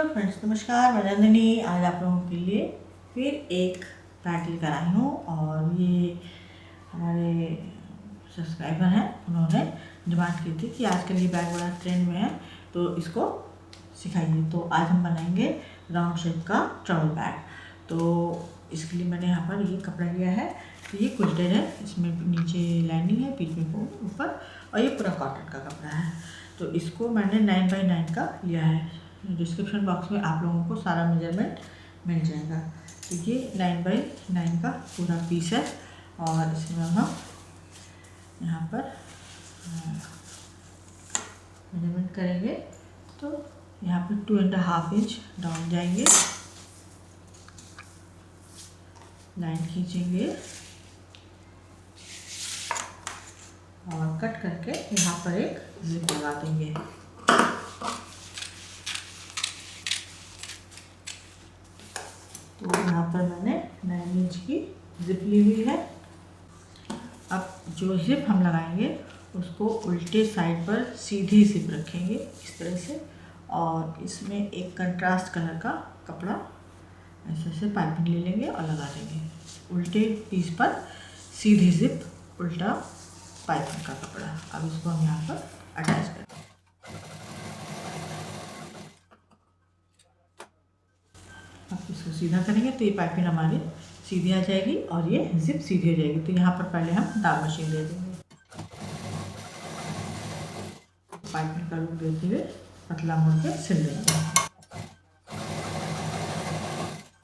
Friends, नमस्कार। मैं नंदिनी आज आप लोगों के लिए फिर एक पैक लेकर आई हूँ और ये हमारे सब्सक्राइबर हैं, उन्होंने डिमांड की थी कि आजकल ये बैग बड़ा ट्रेंड में है तो इसको सिखाइए। तो आज हम बनाएंगे राउंड शेप का ट्रैवल बैग। तो इसके लिए मैंने यहाँ पर ये कपड़ा लिया है। तो ये क्विल्टेड है, इसमें नीचे लाइनिंग है, बीच में ऊपर, और ये पूरा कॉटन का कपड़ा है। तो इसको मैंने 9x9 का लिया है। डिस्क्रिप्शन बॉक्स में आप लोगों को सारा मेजरमेंट मिल जाएगा। तो ये 9x9 का पूरा पीस है और इसमें हम यहाँ पर मेजरमेंट करेंगे। तो यहाँ पर 2.5 इंच डाउन जाएंगे, लाइन खींचेंगे और कट करके यहाँ पर एक जिप लगा देंगे। तो यहाँ पर मैंने 9 इंच की जिप ली हुई है। अब जो जिप हम लगाएंगे उसको उल्टे साइड पर सीधी जिप रखेंगे इस तरह से, और इसमें एक कंट्रास्ट कलर का कपड़ा ऐसे पाइपिंग ले लेंगे और लगा देंगे। उल्टे पीस पर सीधी जिप, उल्टा पाइपिंग का कपड़ा। अब इसको हम यहाँ पर अटैच करते हैं। अब इसको सीधा करेंगे तो ये पाइपिंग हमारी सीधी आ जाएगी और ये जिप सीधी हो जाएगी। तो यहाँ पर पहले हम दाब मशीन दे देंगे, पाइपिंग का लुक देते हुए पतला मोड़ के सिल देंगे।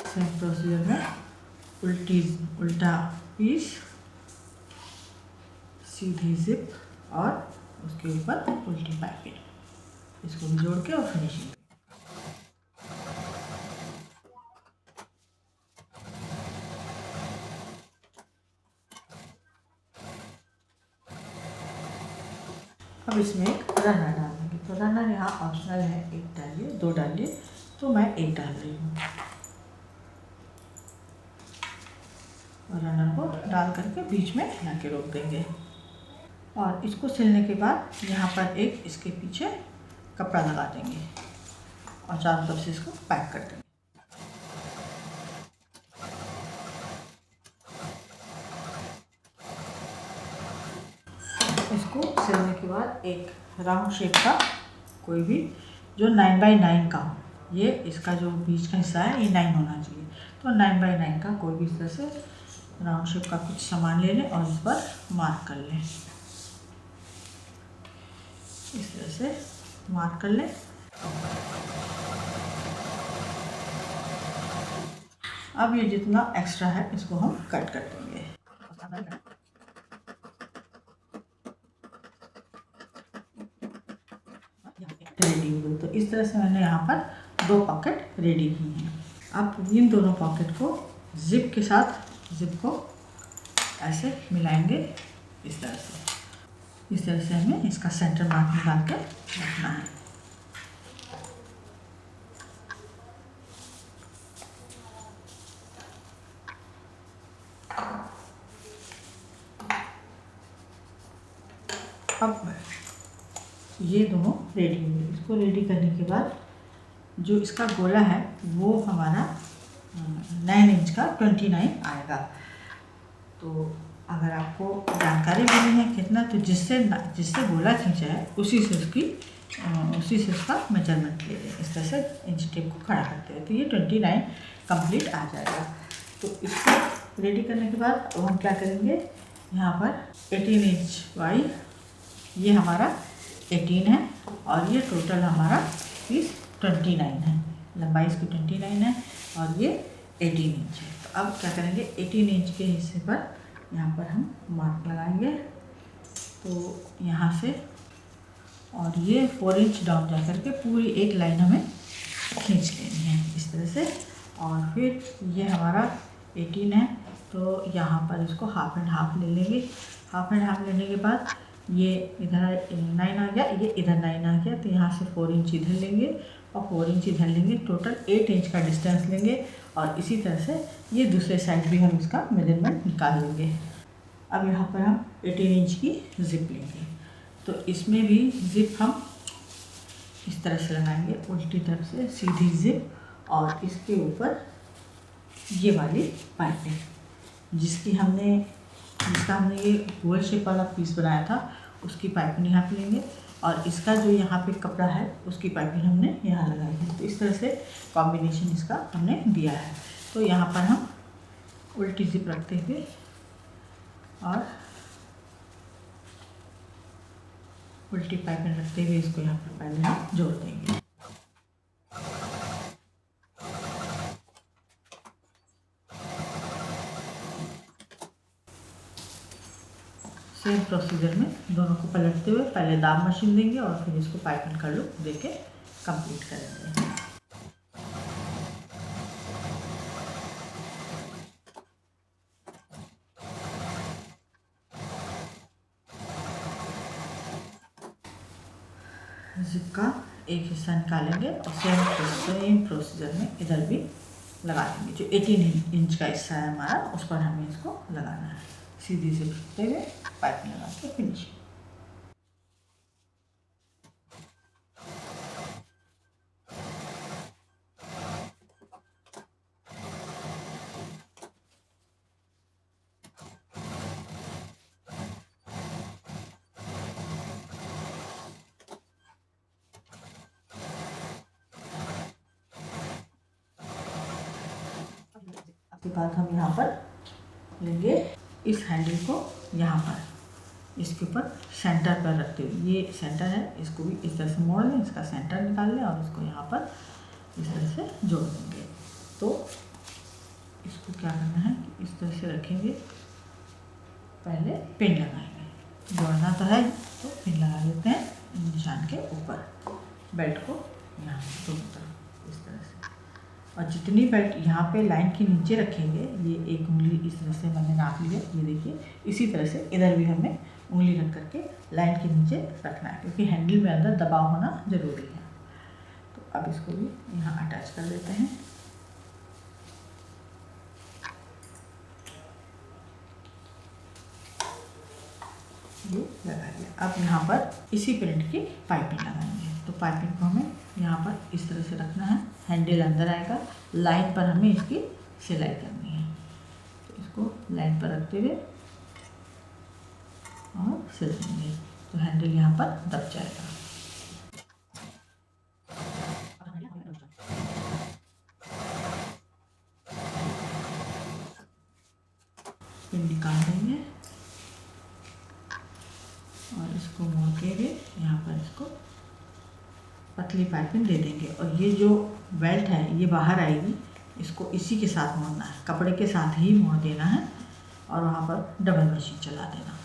सेम प्रोसीजर में उल्टा पीस, सीधी जिप और उसके ऊपर उल्टी पाइपिंग, इसको भी जोड़ के और फिनिशिंग। अब इसमें एक रनर डालेंगे। तो रनर यहाँ ऑप्शनल है, एक डालिए, दो डालिए, तो मैं एक डाल रही हूँ। और रनर को डाल करके बीच में ला के रोक देंगे और इसको सिलने के बाद यहाँ पर एक इसके पीछे कपड़ा लगा देंगे और चारों तरफ से इसको पैक कर देंगे। इसको सिलने के बाद एक राउंड शेप का कोई भी जो 9x9 का हो, ये इसका जो बीच का हिस्सा है ये 9 होना चाहिए। तो 9x9 का कोई भी इस तरह से राउंड शेप का कुछ सामान ले लें और इस पर मार्क कर लें। इस तरह से मार्क कर लें। अब ये जितना एक्स्ट्रा है इसको हम कट कर देंगे। रेडी हो गई। तो इस तरह से मैंने यहाँ पर 2 पॉकेट रेडी की हैं। अब इन दोनों पॉकेट को जिप के साथ जिप को ऐसे मिलाएंगे इस तरह से। इस तरह से हमें इसका सेंटर मार्क निकाल के रखना है। अब ये दोनों रेडी हो गए। इसको रेडी करने के बाद जो इसका गोला है वो हमारा 9 इंच का 29 आएगा। तो अगर आपको जानकारी देनी है कितना, तो जिससे गोला खींचा है उसी से उसका मेजरमेंट ले लें। इस तरह से इंच टेप को खड़ा करते हैं तो ये 29 कंप्लीट आ जाएगा। तो इसको रेडी करने के बाद हम क्या करेंगे, यहाँ पर 18 इंच बाई ये हमारा 18 है और ये टोटल हमारा पीस 29 है। लंबाई इसकी 29 है और ये 18 इंच है। तो अब क्या करेंगे, 18 इंच के हिस्से पर यहाँ पर हम मार्क लगाएंगे। तो यहाँ से और ये 4 इंच डाउन जा करके पूरी एक लाइन हमें खींच लेनी है इस तरह से। और फिर ये हमारा 18 है तो यहाँ पर इसको हाफ एंड हाफ ले लेंगे। हाफ एंड हाफ लेने के बाद ये इधर 9 आ गया, ये इधर 9 आ गया, तो यहाँ से 4 इंच इधर लेंगे और 4 इंच इधर लेंगे। टोटल 8 इंच का डिस्टेंस लेंगे और इसी तरह से ये दूसरे साइड भी हम इसका मेजरमेंट निकाल लेंगे। अब यहाँ पर हम 18 इंच की जिप लेंगे। तो इसमें भी जिप हम इस तरह से लगाएंगे उल्टी तरफ से सीधी जिप, और इसके ऊपर ये वाली पाइपिंग जिसका हमने ये गोल शेप वाला पीस बनाया था उसकी पाइपिंग यहाँ पे लेंगे, और इसका जो यहाँ पे कपड़ा है उसकी पाइपिंग हमने यहाँ लगाई है। तो इस तरह से कॉम्बिनेशन इसका हमने दिया है। तो यहाँ पर हम उल्टी जिप रखते हुए और उल्टी पाइपिंग रखते हुए इसको यहाँ पर पहले हम जोड़ देंगे। सेम प्रोसीजर में दोनों को पलटते हुए पहले दाब मशीन देंगे और फिर इसको पाइपिंग का लुक देके कंप्लीट करेंगे। जिप का एक हिस्सा निकालेंगे और सेम प्रोसीजर में इधर भी लगा देंगे। जो 18 इंच का हिस्सा है हमारा उस पर हमें इसको लगाना है। सीधी जिप रखते हुए पाइप लगा के फिनिशिंग। उसके बाद हम यहाँ पर लेंगे इस हैंडल को, यहाँ पर इसके ऊपर सेंटर पर रखते हुए, ये सेंटर है, इसको भी इस तरह से मोड़ लें, इसका सेंटर निकाल लें और इसको यहाँ पर इस तरह से जोड़ देंगे। तो इसको क्या करना है कि इस तरह से रखेंगे, पहले पिन लगाएंगे, जोड़ना तो है तो पिन लगा लेते हैं निशान के ऊपर, बेल्ट को यहाँ दोनों तरफ इस तरह से, और जितनी बेल्ट यहाँ पे लाइन के नीचे रखेंगे, ये एक उंगली इस तरह से मैंने नाप लिया, ये देखिए, इसी तरह से इधर भी हमें उंगली रख करके लाइन के नीचे रखना है, क्योंकि हैंडल में अंदर दबाव होना ज़रूरी है। तो अब इसको भी यहाँ अटैच कर देते हैं। ये लगा दिया। अब यहाँ पर इसी प्रिंट की पाइपिंग लगाएंगे। तो पाइपिंग को हमें यहाँ पर इस तरह से रखना है, हैंडल अंदर आएगा, लाइन पर हमें इसकी सिलाई करनी है। तो इसको लाइन पर रखते हुए और सिल देंगे, तो हैंडल यहाँ पर दब जाएगा। पिन निकाल देंगे और इसको मोड़ के भी यहाँ पर इसको पतली पाइपिंग दे देंगे, और ये जो बेल्ट है ये बाहर आएगी, इसको इसी के साथ मोड़ना है, कपड़े के साथ ही मोड़ देना है और वहाँ पर डबल मशीन चला देना।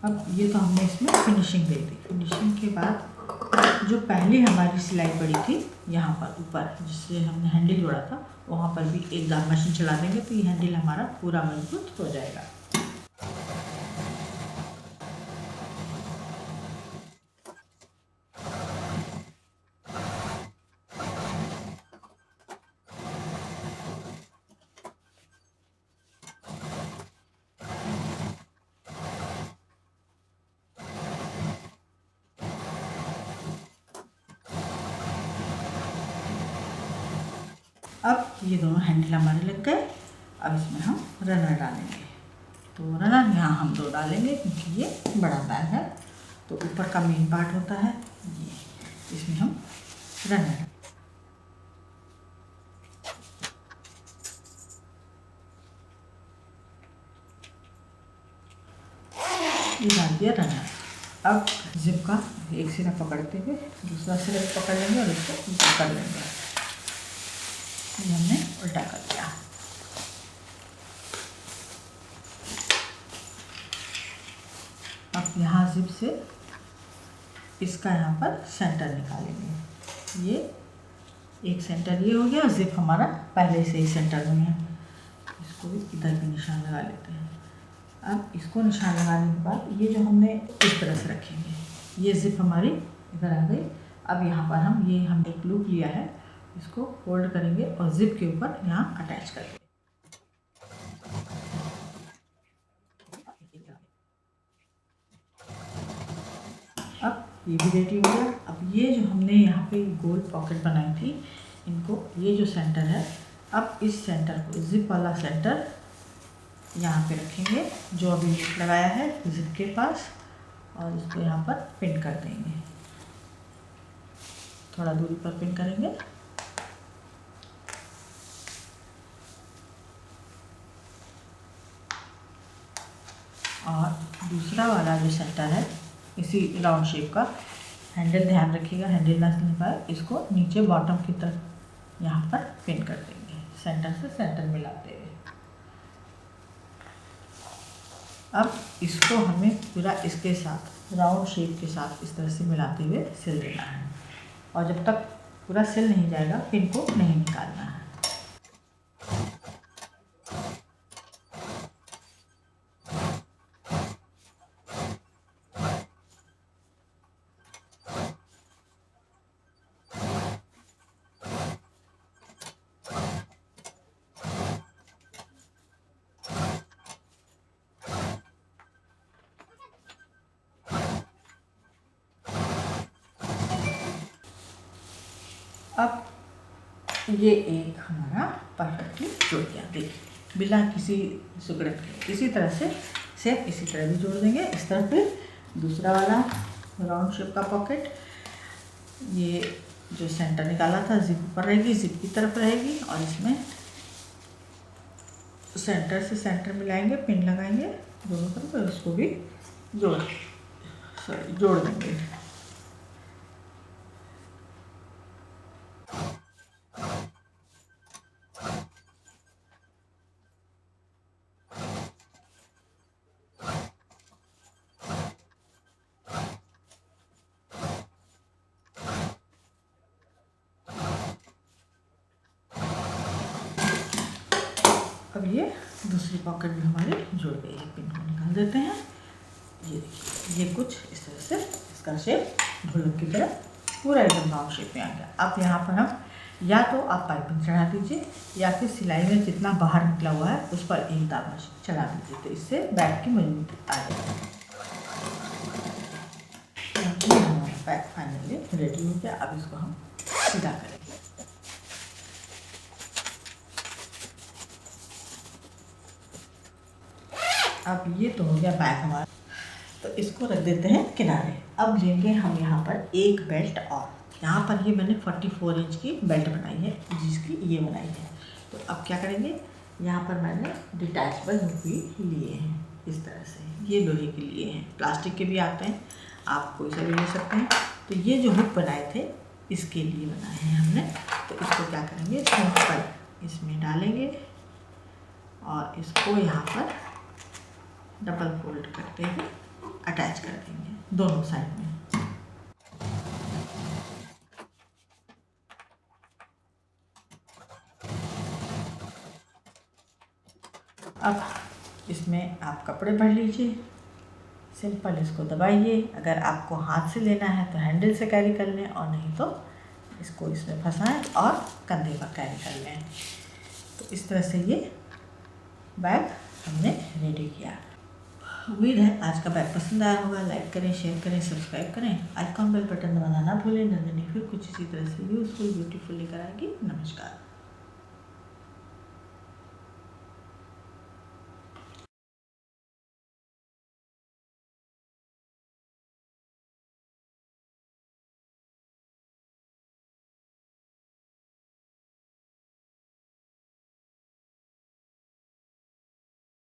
अब ये तो हमने इसमें फिनिशिंग दे दी। फिनिशिंग के बाद जो पहले हमारी सिलाई पड़ी थी यहाँ पर ऊपर, जिससे हमने हैंडल जोड़ा था, वहाँ पर भी एक दाब मशीन चला देंगे, तो ये हैंडल हमारा पूरा मजबूत हो जाएगा। अब ये दोनों हैंडल हमारे लग गए। अब इसमें हम रनर डालेंगे। तो रनर यहाँ हम 2 डालेंगे, क्योंकि ये बड़ा बैग है, तो ऊपर का मेन पार्ट होता है ये, इसमें हम रनर ये डाल दिया रनर। अब जिप का एक सिरा पकड़ते हुए दूसरा सिरा पकड़ लेंगे और इसको उल्टा कर लेंगे। ये हमने उल्टा कर दिया। अब यहाँ जिप से इसका यहाँ पर सेंटर निकालेंगे। ये एक सेंटर ये हो गया, और जिप हमारा पहले से ही सेंटर में है। इसको भी इधर भी निशान लगा लेते हैं। अब इसको निशान लगाने के बाद ये जो हमने इस तरह से रखेंगे, ये जिप हमारी इधर आ गई। अब यहाँ पर हम एक लूप लिया है, इसको फोल्ड करेंगे और जिप के ऊपर यहाँ अटैच कर देंगे। ये भी रेडी हो गया। अब ये जो हमने यहाँ पे गोल पॉकेट बनाई थी, इनको ये जो सेंटर है, अब इस सेंटर को, जिप वाला सेंटर यहाँ पे रखेंगे जो अभी लगाया है जिप के पास, और इसको यहाँ पर पिन कर देंगे। थोड़ा दूरी पर पिन करेंगे। और दूसरा वाला जो सेंटर है, इसी राउंड शेप का हैंडल, ध्यान रखिएगा हैंडल ना निकल पाए, इसको नीचे बॉटम की तरफ यहाँ पर पिन कर देंगे, सेंटर से सेंटर मिलाते हुए। अब इसको हमें पूरा इसके साथ राउंड शेप के साथ इस तरह से मिलाते हुए सिल देना है, और जब तक पूरा सिल नहीं जाएगा पिन को नहीं निकालना है। अब ये एक हमारा परफेक्टली जुड़ गया। देखिए बिना किसी सुगड़त के इसी तरह से सेम इसी तरह भी जोड़ देंगे। इस तरह पे दूसरा वाला राउंड शेप का पॉकेट, ये जो सेंटर निकाला था जिप पर रहेगी, जिप की तरफ रहेगी, और इसमें सेंटर से सेंटर मिलाएंगे, पिन लगाएंगे दोनों तरफ, और उसको भी जोड़ देंगे। अब ये दूसरी पॉकेट भी हमारी जुड़ गई है, पिन को निकाल देते हैं। ये देखिए ये कुछ इस तरह से इसका शेप ढोलक की तरह पूरा एकदम राउंड शेप में आ गया। अब यहाँ पर हम या तो आप पाइपिंग चढ़ा दीजिए, या फिर सिलाई में जितना बाहर निकला हुआ है उस पर एक दागा चढ़ा दीजिए, तो इससे बैग की मजबूती आ जाएगी। हमारा बैग फाइनली रेडी हो गया। अब इसको हम सीधा करेंगे। अब ये तो हो गया बैग हमारा, तो इसको रख देते हैं किनारे। अब लेंगे हम यहाँ पर एक बेल्ट, और यहाँ पर ये मैंने 44 इंच की बेल्ट बनाई है, जिसकी ये बनाई है। तो अब क्या करेंगे, यहाँ पर मैंने डिटैचबल हुक भी लिए हैं इस तरह से, ये लोहे के लिए हैं, प्लास्टिक के भी आते हैं, आप कोई सा भी ले सकते हैं। तो ये जो हुक बनाए थे इसके लिए बनाए हैं हमने। तो इसको क्या करेंगे, सिंपल इसमें डालेंगे और इसको यहाँ पर डबल फोल्ड करते हुए अटैच कर देंगे दोनों साइड में। अब इसमें आप कपड़े भर लीजिए, सिंपल इसको दबाइए। अगर आपको हाथ से लेना है तो हैंडल से कैरी कर लें, और नहीं तो इसको इसमें फंसाएं और कंधे पर कैरी कर लें। तो इस तरह से ये बैग हमने रेडी किया। उम्मीद है आज का बैग पसंद आया होगा। लाइक करें, शेयर करें, सब्सक्राइब करें, आइकॉन बेल बटन दबाना ना भूलें। नंदिनी फिर कुछ इसी तरह से यूज़फुल ब्यूटीफुल लेकर आएगी। नमस्कार।